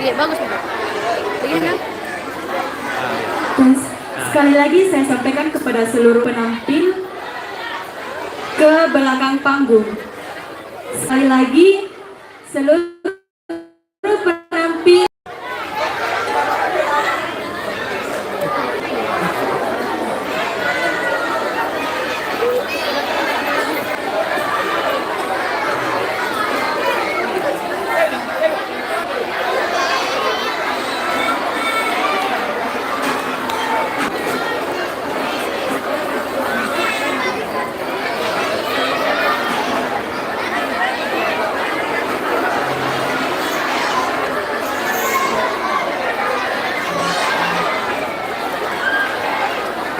Oke, bagus nih. Begini kan? Dan sekali lagi saya sampaikan kepada seluruh penampil ke belakang panggung. Sekali lagi seluruh penampil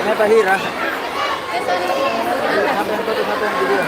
Kenapa Hira? Satu yang foto, satu yang video.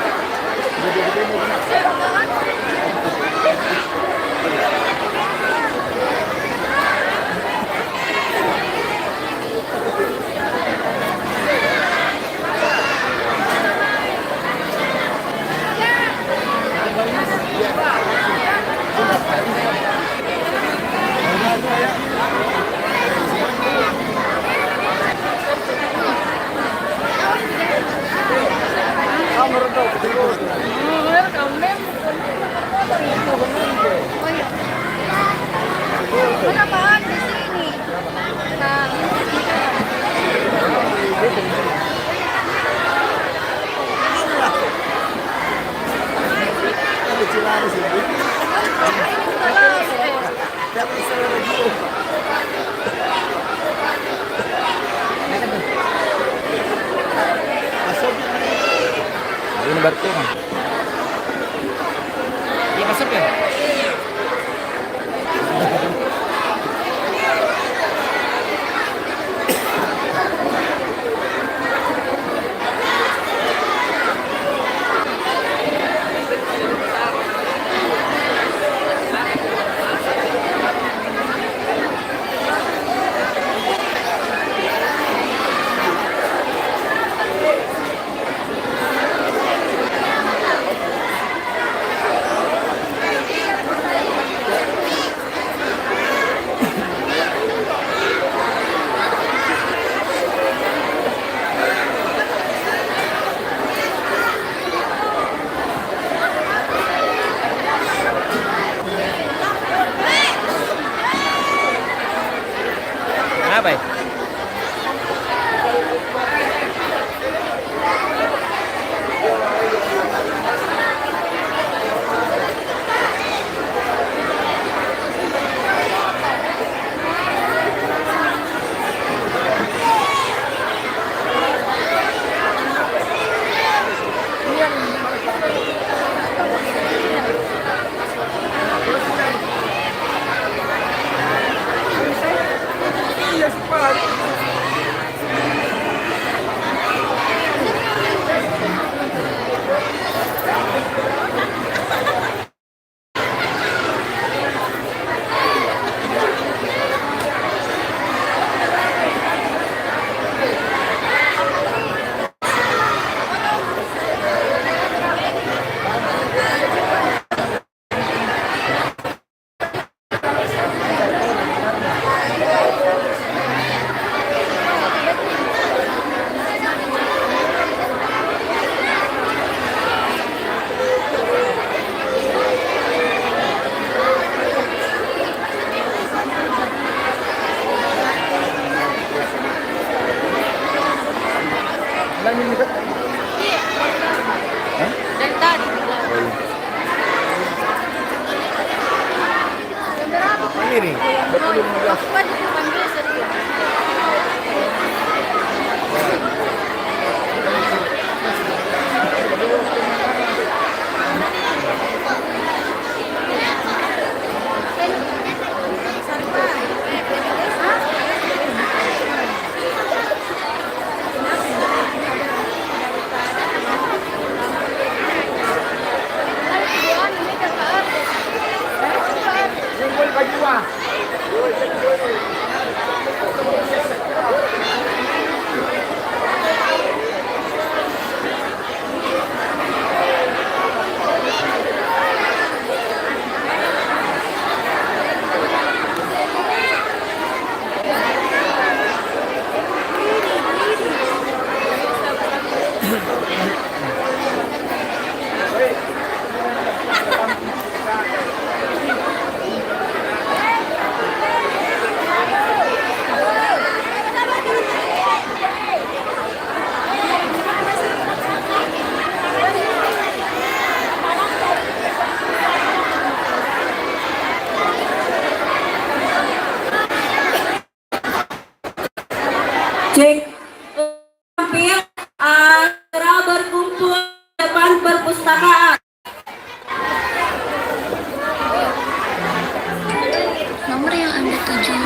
Kenapaan di sini? Nah, Ini berarti kan? Iya masuk ya? Apa ya? dari tadi. Ini betul 15. Aku kan di depan biasa dia.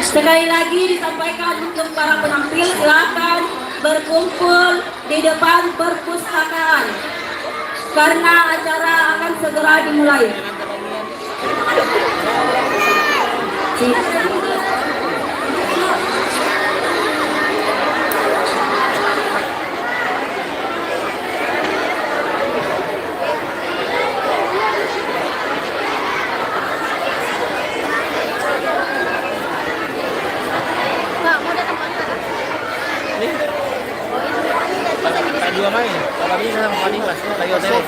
Sekali lagi disampaikan untuk para penampil, silakan berkumpul di depan perpustakaan karena acara akan segera dimulai. Kak, mau datang mana? Kayak dua main. Kalau ini sama paling kelas, kayak hotel.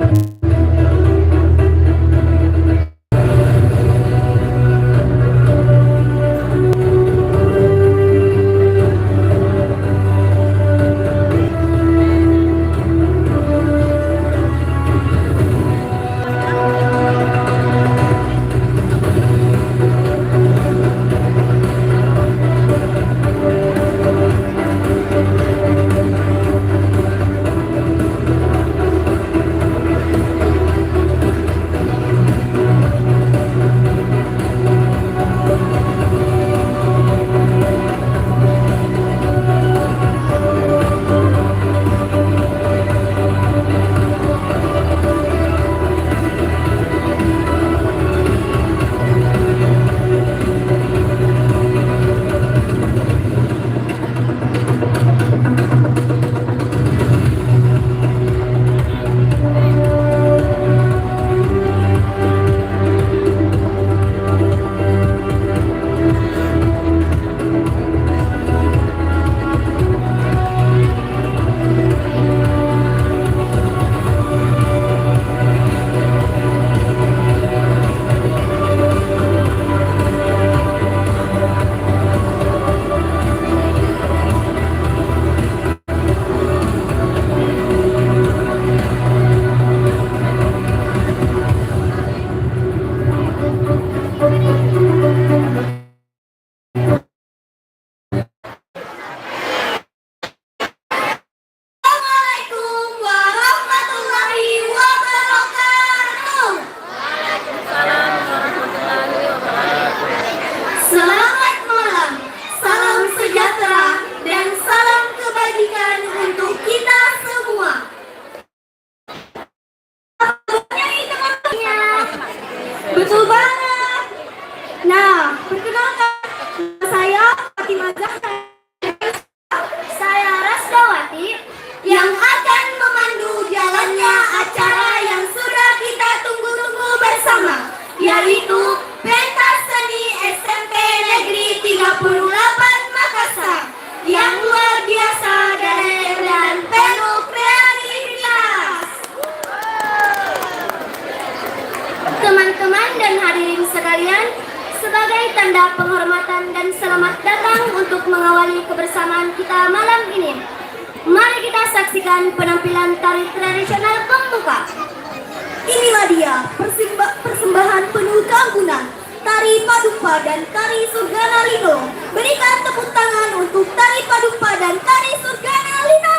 Assalamualaikum warahmatullahi wabarakatuh. Selamat malam, salam sejahtera dan salam kebajikan untuk kita semua. Betul banget. Nah, perkenalkan saya Fatimah Zahra. Saya Rasdawati yang akan memandu jalannya acara yang sudah kita tunggu-tunggu bersama, yaitu pentas seni SMP Negeri 38 Makassar yang luar biasa dan penuh kreativitas. Teman-teman dan hadirin sekalian, sebagai tanda penghormatan dan selamat datang untuk mengawali kebersamaan kita malam ini, mari kita saksikan penampilan tari tradisional pembuka. Inilah dia persembahan penuh keanggunan, tari Padupa dan tari Surgana Lino. Berikan tepuk tangan untuk tari Padupa dan tari Surgana Lino.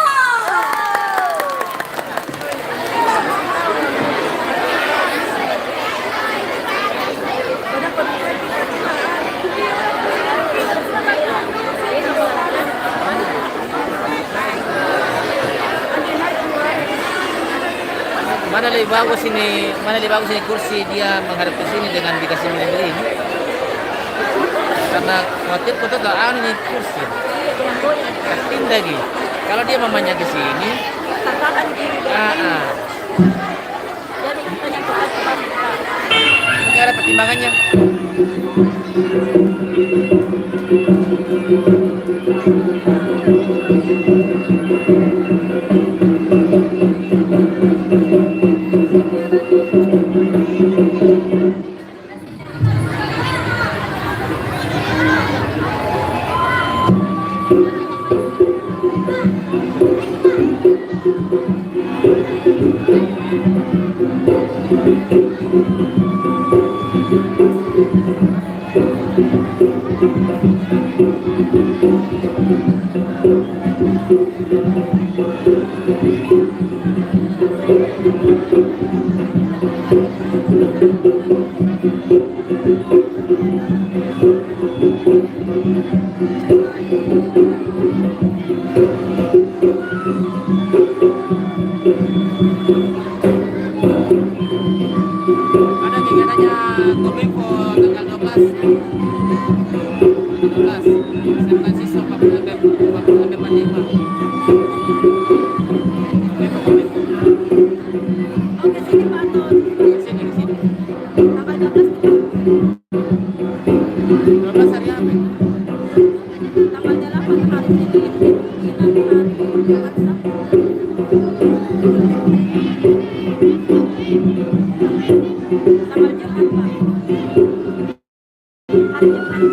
Mana lebih bagus ini kursi dia menghadap ke sini dengan dikasih mebel ini. Karena khawatir kota gak ini kursi. Katin lagi. Kalau dia mamanya ke sini, ini ada pertimbangannya. Thank you. Ada kegiatannya Kominfo tanggal 12 San Francisco 40 sampai 45. Kominfo. Oke, sini Pak Anton. Ke sini. Tanggal 12. 12 hari apa? Tanggal 8 hari Senin. 9 hari Selasa. Tanggal Jumat, Pak. Hari Jumat.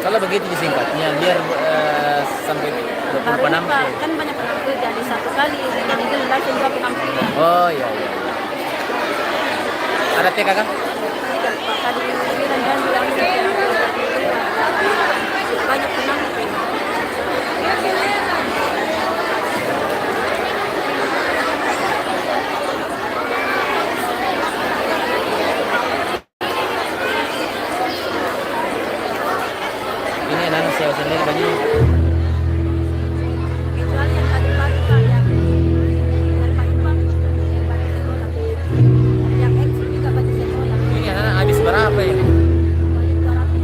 Kalau begitu disingkatnya biar sampai 26 Baru Pak, kan banyak penampilan jadi satu kali manggil langsung dua penampilan. Oh iya. Ada TK kan? Tidak Pak, tadi bilang dan bilang banyak penampilan. Ini anak sewa sendiri bajunya. Kecuali yang tadi pagi Pak, yang dari pagi Pak, yang baju sekolah. Yang eksis juga baju sekolah. Ini anak habis berapa ya? Baju 200.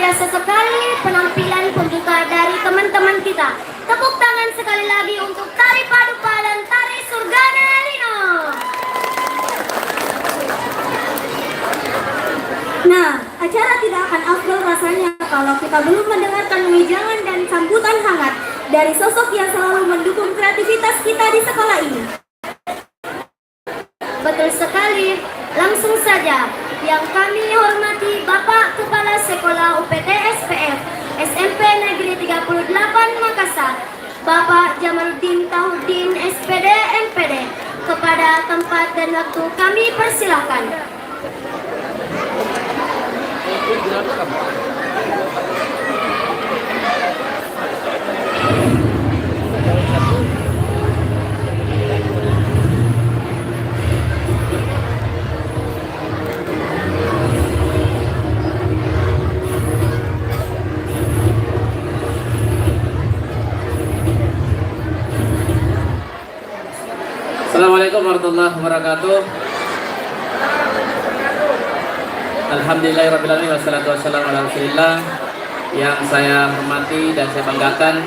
biasa sekali penampilan pembuka dari teman-teman kita. Tepuk tangan sekali lagi untuk Tari Paduka dan Tari Surgana Lino. Nah, acara tidak akan afdol rasanya kalau kita belum mendengarkan wejangan dan sambutan hangat dari sosok yang selalu mendukung kreativitas kita di sekolah ini. Betul sekali, langsung saja. Yang kami hormati Bapak Kepala Sekolah UPT SPF SMP Negeri 38 Makassar, Bapak Jamaluddin Tahuddin SPD MPD. Kepada tempat dan waktu kami persilahkan. Assalamualaikum warahmatullahi wabarakatuh. Alhamdulillahirrahmanirrahim. Wassalatu wassalamu ala rasulillah. Yang saya hormati dan saya banggakan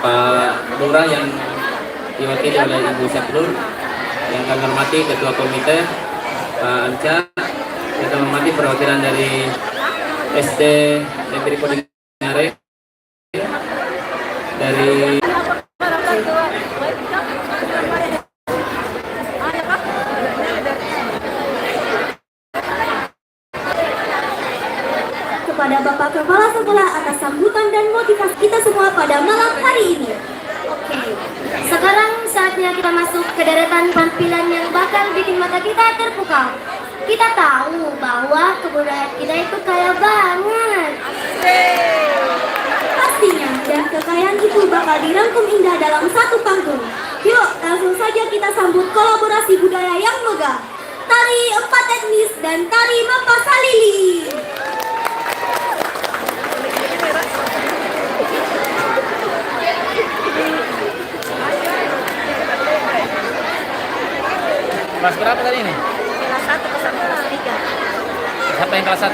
Pak Lurah yang diwakili oleh Ibu Syafrul, yang kami hormati Ketua Komite Pak Anca, yang kami hormati perwakilan dari SD Negeri Podingare, dari kepada Bapak Kepala Sekolah atas sambutan dan motivasi kita semua pada malam hari ini. Oke, sekarang saatnya kita masuk ke deretan penampilan yang bakal bikin mata kita terpukau. Kita tahu bahwa kebudayaan kita itu kaya banget. Pastinya, dan kekayaan itu bakal dirangkum indah dalam satu panggung. Yuk, langsung saja kita sambut kolaborasi budaya yang megah. Tari empat etnis dan tari Mampasalili. Kelas berapa tadi ini? Kelas 1 ke kelas 3. Siapa yang kelas 1?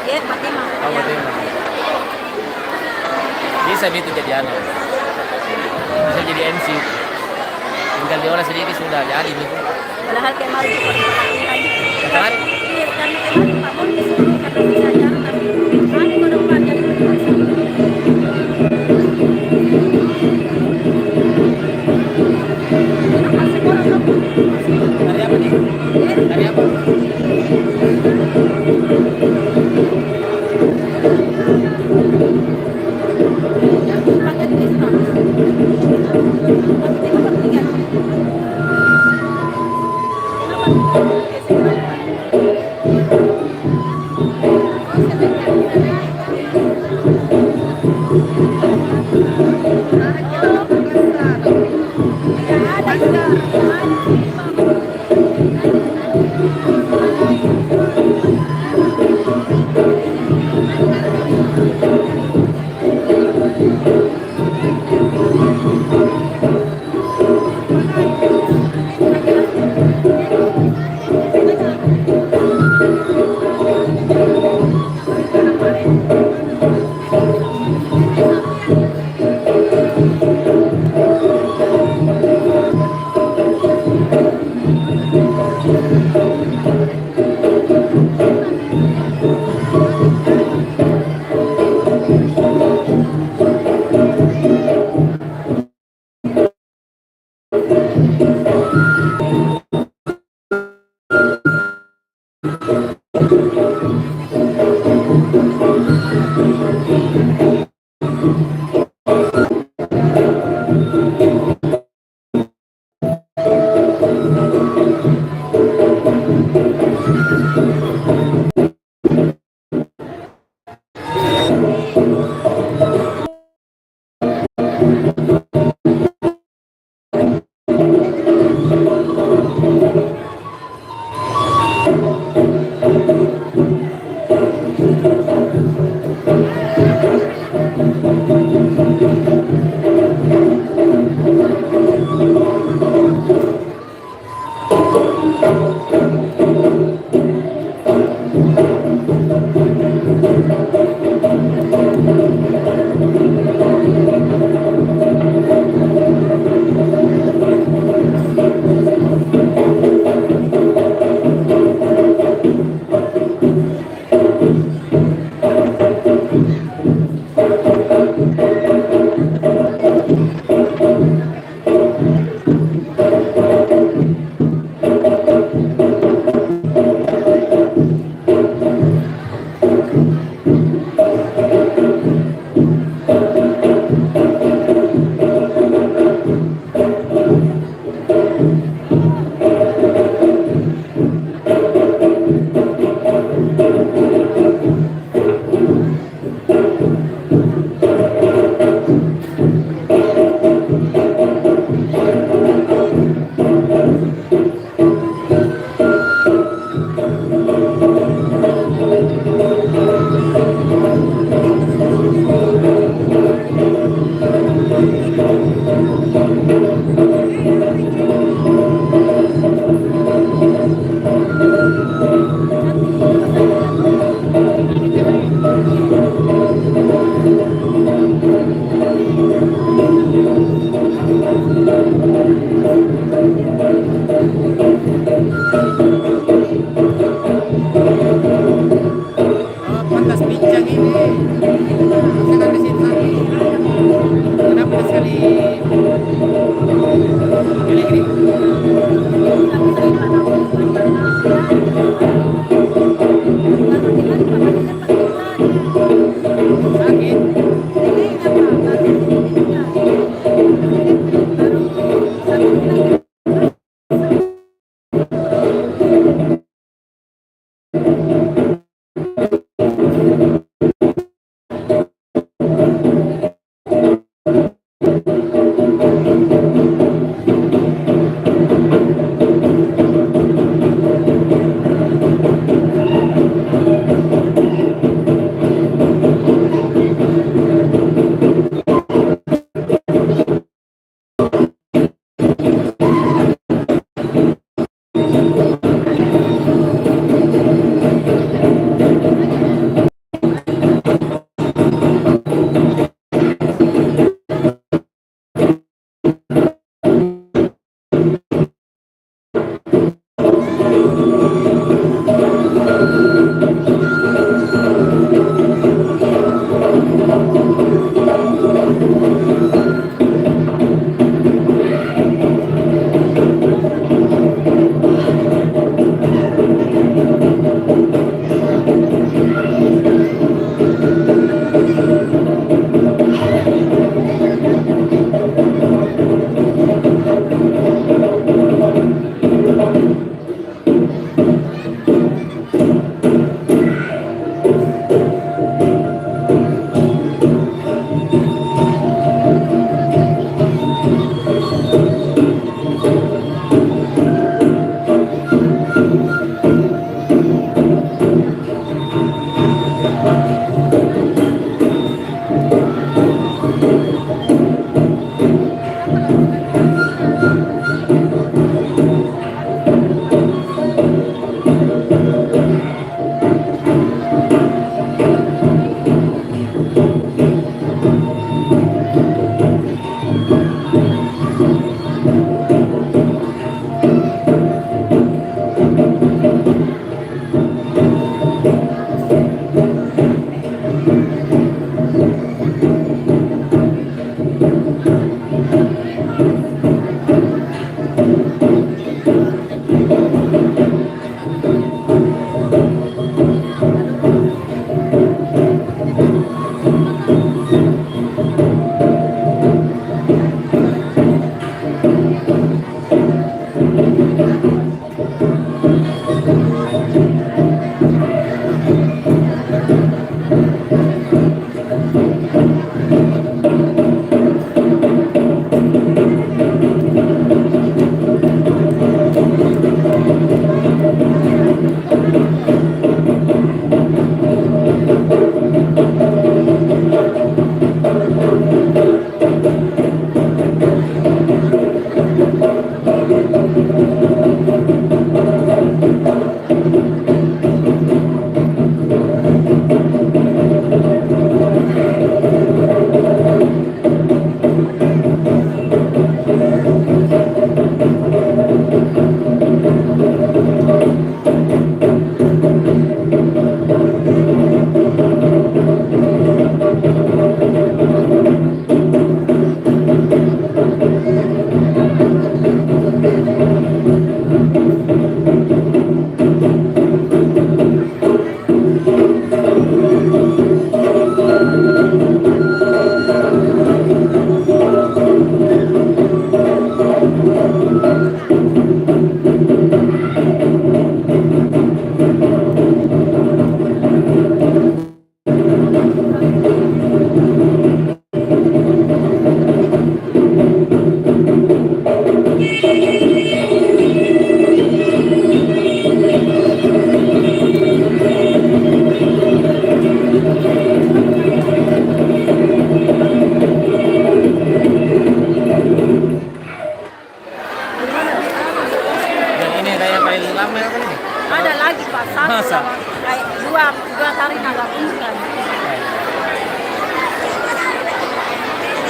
Ya, Fatima. Oh, Fatima. Bisa itu jadi anak. Bisa jadi MC. Tinggal diolah sedikit sudah jadi itu. Padahal kemarin itu tadi. Kemarin? Iya, karena kemarin Pak Mon disuruh kata bisa ajar, tapi ada ke depan jadi Dari apa nih? Dari apa? pakai tulis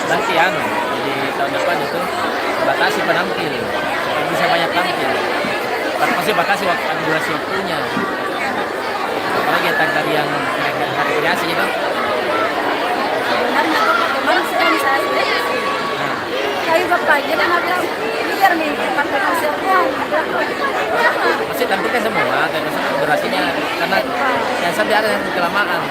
Nanti anu di tahun depan itu batasi penampil, bisa banyak tampil. Pasti batasi waktu durasi waktunya. Apalagi tanggal yang hari kreasi gitu. Sebenarnya kok bagaimana sedang saya seleksi. Kayu bapak jadi nak bilang biar nih pakai konsernya. Pasti tampilkan semua, karena durasinya karena yang sampai ada yang kelamaan.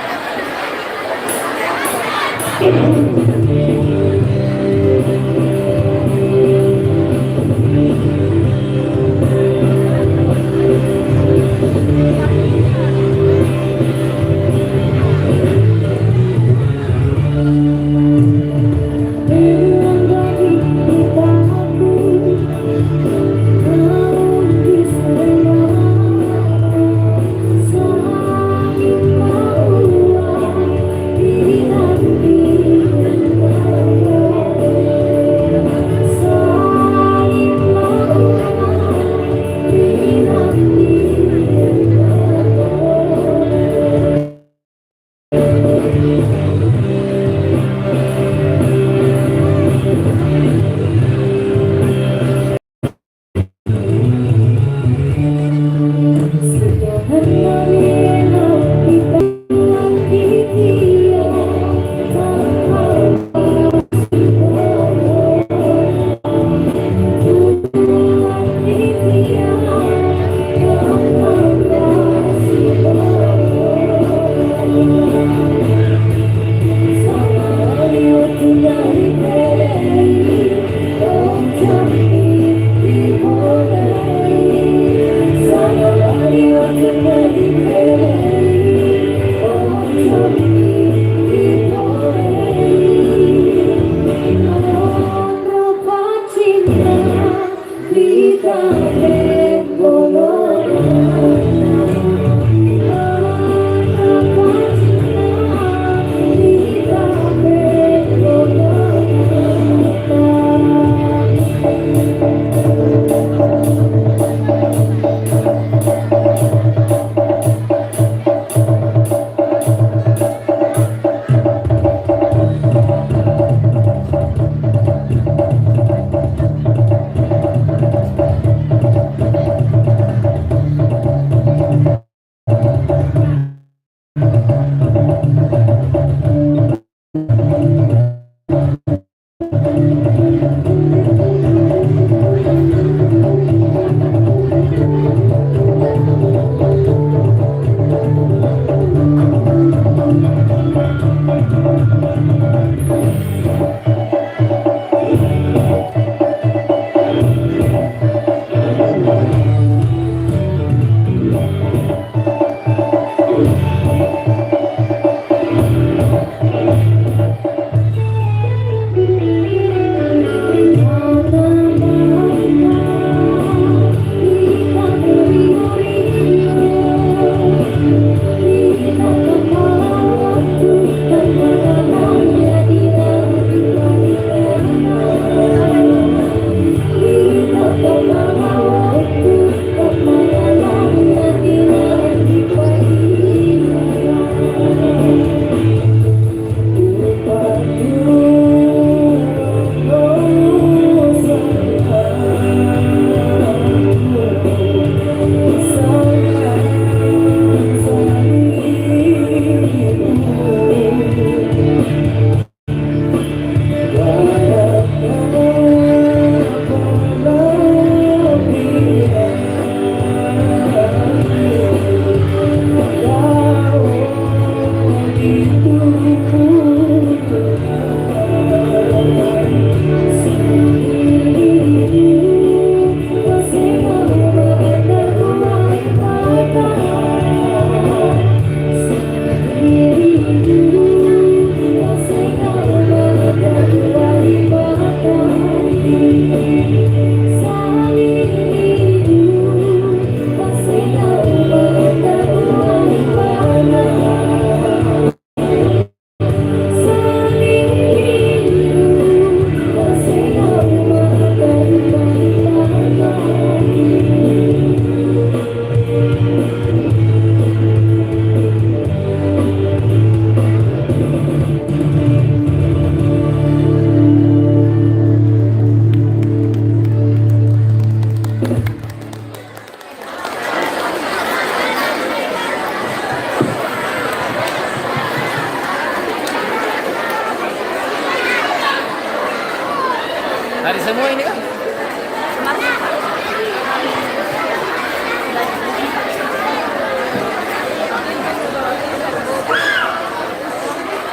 Dari semua ini kan?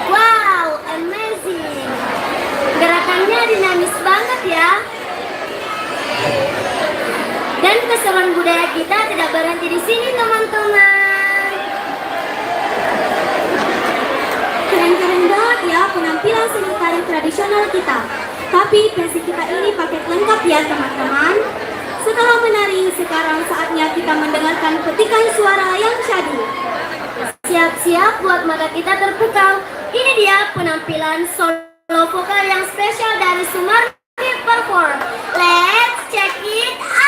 Wow, amazing. Gerakannya dinamis banget ya. Dan keseruan budaya kita tidak berhenti di sini, teman-teman. Keren-keren banget ya penampilan seni tari tradisional kita. Tapi pensi kita ini paket lengkap ya teman-teman. Setelah menari, sekarang saatnya kita mendengarkan petikan suara yang syahdu. Siap-siap buat mata kita terpukau. Ini dia penampilan solo vokal yang spesial dari Sumardi Perform. Let's check it out.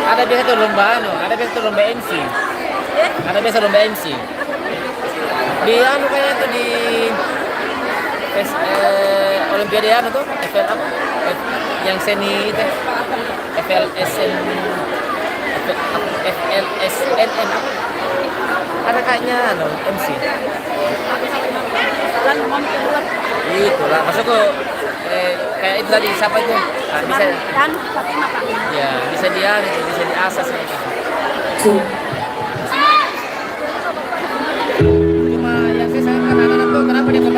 Ada biasa tuh lomba ada biasa tuh lomba MC. Ada biasa lomba MC. Di kayaknya tuh di Olimpiade tuh FL apa? Yang seni itu FLSNN apa? Ada kayaknya MC. Itu lah, masuk ke kayak itu tadi siapa itu? Nah, bisa Dan Fatima Pak. ya bisa dia bisa diasas kayak gitu.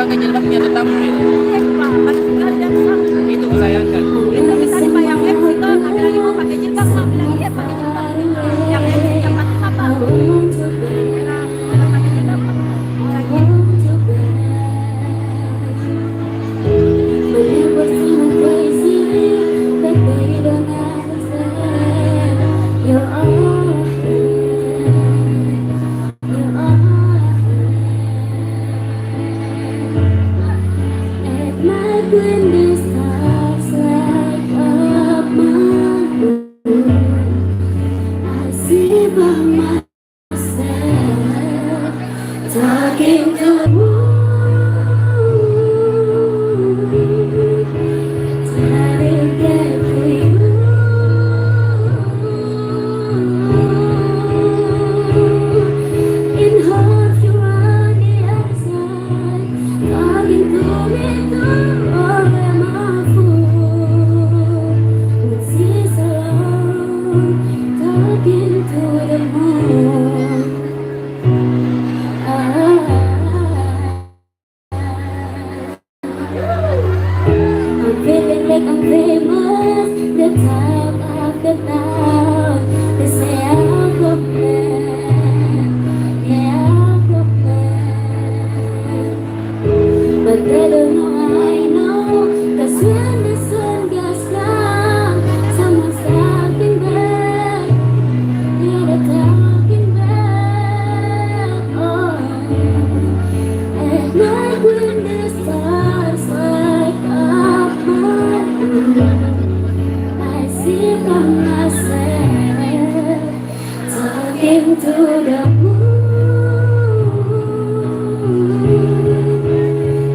pakai jilbabnya atau tampil. Iya, Pak. Masih sekali dan sama. Itu disayangkan. Itu tadi Pak yang MC itu kami lagi mau pakai jilbab, Pak bilang iya pakai jilbab. Yang MC yang Fatimah Pak. Bilang pakai jilbab, Pak. Bilang iya. But it was so crazy that they don't understand. You're all you're all at my window stars light up my room. I see by myself talking to the moon. I'm feeling like I'm famous, the top of the town. They say I'm the man, yeah, I'm the man. But they don't know I know, 'cause when the sun goes down, someone's talking back, yeah, they're talking back. Oh, at night when the stars light up my room, I see from myself talking to the moon.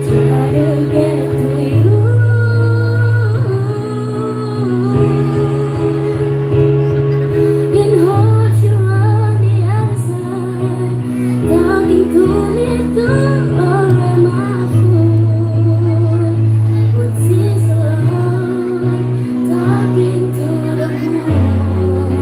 Try to get to you. And hold you on the other side, talking to me through all of my food. What's this love? Talking to the moon.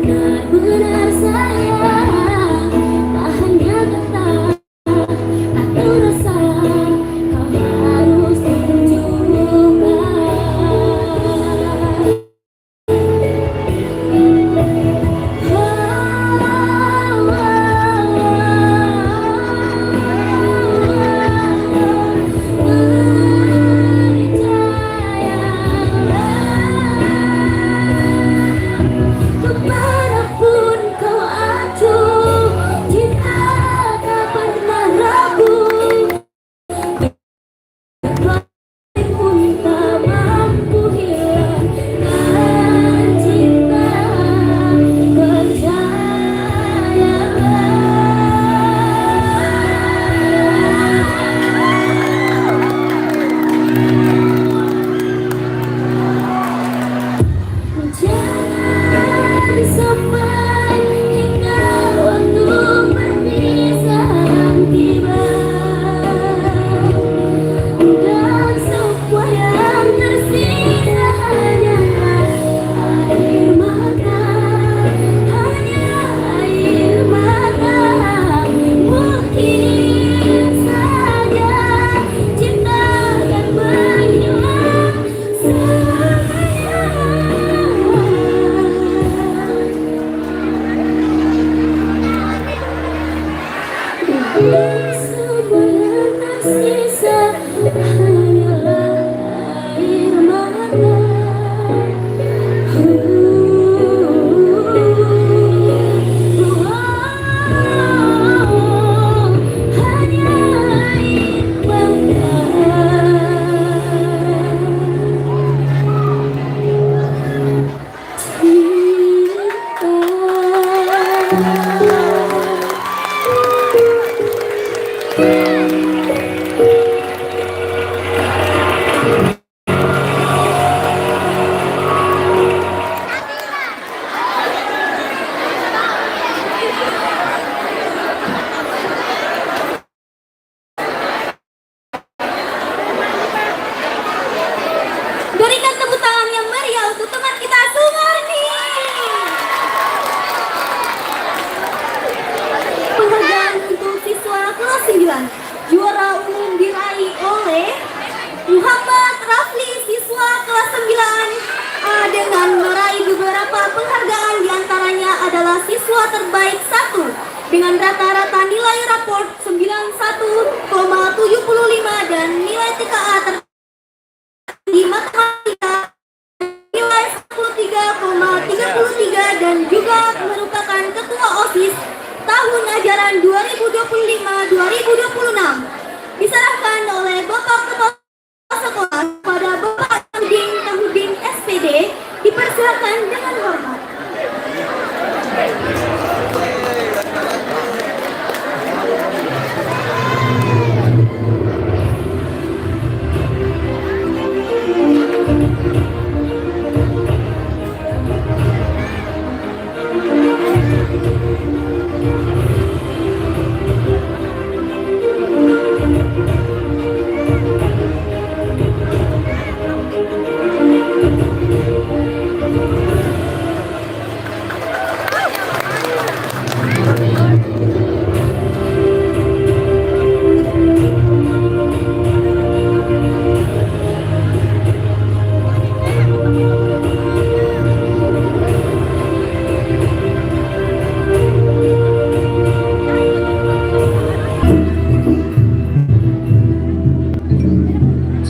benar-benar sayang, tak hanya kata atau rasa, kau harus tunjukkan. Kemanapun kau acuh, cinta tak pernah ragu. Pun tak mampu hilangkan cinta, jangan sampai hingga waktu perpisahan tiba, dan semua yang tersisa hanyalah air mata, hanya air mata. Mungkin saja cinta akan menghilang selamanya. Semua yang tersisa hanyalah air mata. Hanya air Berikan tepuk tangan yang meriah untuk teman kita Sumarni. Penghargaan untuk siswa kelas 9. Juara umum diraih oleh Muhammad Rafli, siswa kelas 9 dengan meraih beberapa penghargaan, diantaranya adalah siswa terbaik 1 dengan rata-rata nilai raport 91,75 dan nilai TKA di matematika nilai 13,33 dan juga merupakan ketua OSIS tahun ajaran 2025-2026. Diserahkan oleh Bapak Kepala Sekolah pada Bapak Tahudin SPD, dipersilakan dengan hormat.